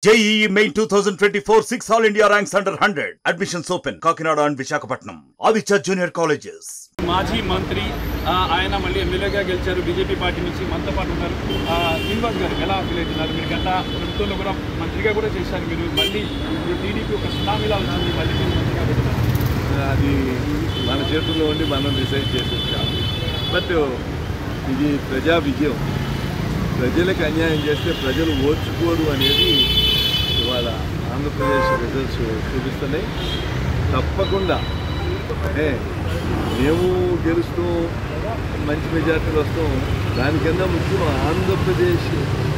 JEE Main 2024 6 All India ranks under 100. Admissions open. Kakinada and Visakhapatnam. Aditya Junior Colleges. మాజీ మంత్రి ఆయన మళ్ళీ ఎమ్మెల్యేగా గెలిచారు బీజేపీ పార్టీ నుంచి మనతో పాటు ఉన్నారు. శ్రీనివాస్ గారు ఎలా ఫీల్ అవుతున్నారు? మీరు గత ప్రభుత్వంలో కూడా మంత్రిగా కూడా చేశారు. మీరు మళ్ళీ టీడీపీ ఒక సునామీలా వచ్చింది, మళ్ళీ మీరు మంత్రిగా పెడతారు. అది మన చేతుల్లో ఉండి మనం డిసైడ్ చేసేది కాదు. బట్ ఇది ప్రజా విజయం. ప్రజలకు అన్యాయం చేస్తే ప్రజలు ఓర్చుకోరు అనేది ఇవాళ ఆంధ్రప్రదేశ్ రిజల్ట్స్ చూపిస్తున్నాయి. తప్పకుండా మేము గెలుస్తూ మంచి మెజార్టీలు వస్తాం. దానికన్నా ముఖ్యం ఆంధ్రప్రదేశ్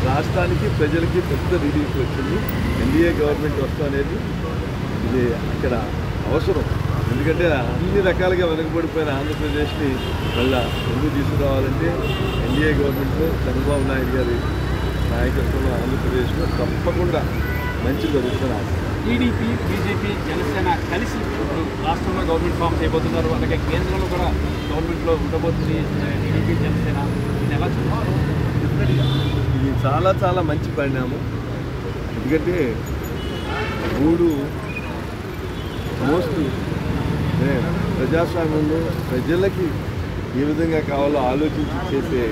రాష్ట్రానికి ప్రజలకి పెద్ద రిలీఫ్ వచ్చింది. ఎన్డీఏ గవర్నమెంట్ వస్తాం అనేది ఇది అక్కడ అవసరం. ఎందుకంటే అన్ని రకాలుగా వెనకబడిపోయిన ఆంధ్రప్రదేశ్ని మళ్ళా ముందుకు తీసుకురావాలంటే ఎన్డీఏ గవర్నమెంట్లో చంద్రబాబు నాయుడు గారి నాయకత్వంలో ఆంధ్రప్రదేశ్లో తప్పకుండా మంచి జరుగుతున్నారు. టీడీపీ, బీజేపీ, జనసేన కలిసి ఇప్పుడు రాష్ట్రంలో గవర్నమెంట్ ఫామ్ చేయబోతున్నారు. అలాగే కేంద్రంలో కూడా గవర్నమెంట్లో ఉండబోతుంది టీడీపీ, జనసేన. ఇది ఎలా చూస్తున్నారు? ఇది చాలా చాలా మంచి పరిణామం. ఎందుకంటే మూడు మోస్ట్ ప్రజాస్వామ్యంలో ప్రజలకి ఏ విధంగా కావాలో ఆలోచించి చేసే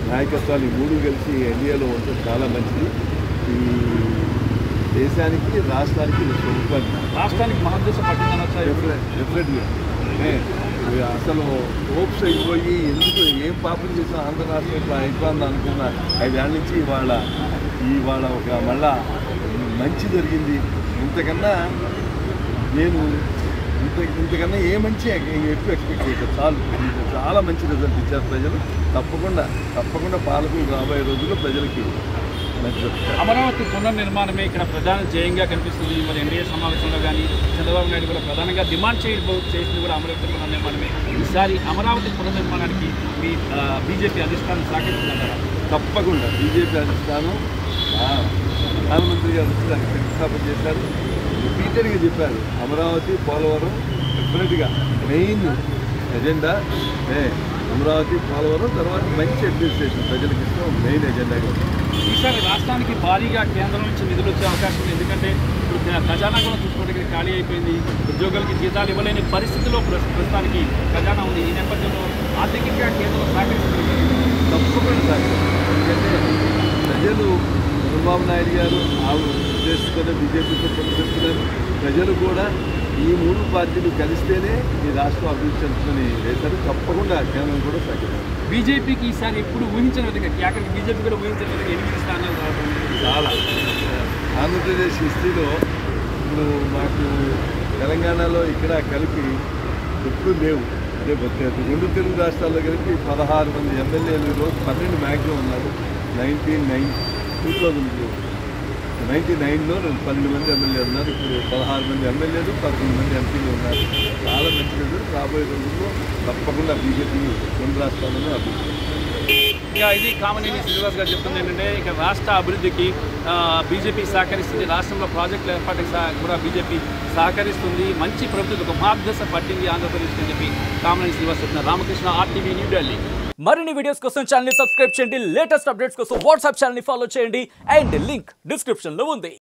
నాయకత్వాలు ఈ మూడు కలిసి ఎన్డీఏలో ఉంటే చాలా మంచిది. ఈ దేశానికి, రాష్ట్రానికి రాష్ట్రానికి మహాదేశ పట్టిందనొచ్చా? డెఫినెట్గా అసలు హోప్స్ అయిపోయి ఎందుకు ఏం పాపం చేసినా ఆంధ్ర రాష్ట్రం ఇట్లా అయిపోయింది అనుకున్న 5 ఏళ్ళ నుంచి ఇవాళ ఒక మళ్ళా మంచి జరిగింది. ఇంతకన్నా ఏ మంచి ఎక్కువ ఎక్స్పెక్ట్ చేయలేదు. చాలా మంచి రిజల్ట్ ఇచ్చారు ప్రజలు. తప్పకుండా పాలకులు రాబోయే రోజుల్లో ప్రజలకి మంచి. అమరావతి పునర్నిర్మాణమే ఇక్కడ ప్రధాన ధ్యేయంగా కనిపిస్తుంది. మరి ఎన్డీఏ సమావేశంలో కానీ చంద్రబాబు నాయుడు కూడా ప్రధానంగా డిమాండ్ చేసింది కూడా అమరావతి పునర్నిర్మాణమే. ఈసారి అమరావతి పునర్నిర్మాణానికి మీ బీజేపీ అధిష్టానం సహకరిస్తుందంటారా? తప్పకుండా బీజేపీ అధిష్టానం ప్రధానమంత్రి గారు వచ్చి దానికి శంకుస్థాపన చేశారు. రిపీటెడ్గా చెప్పారు అమరావతి, పోలవరం డెఫినెట్గా మెయిన్ ఎజెండా. అమరావతి, పోలవరం తర్వాత మంచి అడ్మినిస్ట్రేషన్ ప్రజలకు ఇష్టం మెయిన్ ఎజెండాగా. ఈసారి రాష్ట్రానికి భారీగా కేంద్రం నుంచి నిధులు వచ్చే అవకాశం ఉంది. ఎందుకంటే ఇప్పుడు ఖజానా కూడా చూసుకోవడానికి ఖాళీ అయిపోయింది. ఉద్యోగులకి జీతాలు ఇవ్వలేని పరిస్థితిలో ప్రస్తుతానికి ఖజానా ఉంది. ఈ నేపథ్యంలో ఆర్థికంగా కేంద్రం సహకరిస్తుంది. తప్పకుండా సహకరిస్తుంది. ఎందుకంటే ప్రజలు చంద్రబాబు నాయుడు గారు ఆ ఉద్దేశంతోనే బీజేపీతో పనిచేస్తున్నారు. ప్రజలు కూడా ఈ మూడు పార్టీలు కలిస్తేనే ఈ రాష్ట్రం అభివృద్ధి చెందుతుందని వేశారు. తప్పకుండా కేంద్రం కూడా సహకరిస్తారు. బీజేపీకి ఈసారి ఎప్పుడు ఊహించిన విధంగా అక్కడికి బీజేపీ కూడా ఊహించిన విధంగా 8 స్థానాలు రావడం చాలా ఆంధ్రప్రదేశ్ హిస్టరీలో ఇప్పుడు మాకు తెలంగాణలో ఇక్కడ కలిపి ఎప్పుడు లేవు. అదే 2 తెలుగు రాష్ట్రాల్లో కలిపి 16 మంది ఎమ్మెల్యేలు ఈరోజు 12 మ్యాక్సిమం ఉన్నారు. 1999లో 12 మంది ఎమ్మెల్యేలు ఉన్నారు. ఇప్పుడు 16 మంది ఎమ్మెల్యేలు, 11 మంది ఎంపీలు ఉన్నారు. చాలా మంచి రిజల్ట్. రాబోయే రోజుల్లో తప్పకుండా బీజేపీ 2 రాష్ట్రాలను అభివృద్ధి. ఇక ఇది కామనేని శ్రీనివాస్ గారు చెప్తుంది ఏంటంటే ఇక రాష్ట్ర అభివృద్ధికి బీజేపీ సహకరిస్తుంది. రాష్ట్రంలో ప్రాజెక్టుల ఏర్పాటుకి కూడా బీజేపీ సహకరిస్తుంది. మంచి ప్రభుత్వం ఒక మార్గదర్శ పట్టింది ఆంధ్రప్రదేశ్ అని చెప్పి కామనేని శ్రీనివాస్ చెప్తున్నారు. రామకృష్ణ, RTV, న్యూఢిల్లీ. మరిన్ని వీడియోస్ కోసం ఛానల్ ని సబ్స్క్రైబ్ చేయండి. లేటెస్ట్ అప్డేట్స్ కోసం వాట్సాప్ ఛానల్ ని ఫాలో చేయండి. అండ్ లింక్ డిస్క్రిప్షన్ లో ఉంది.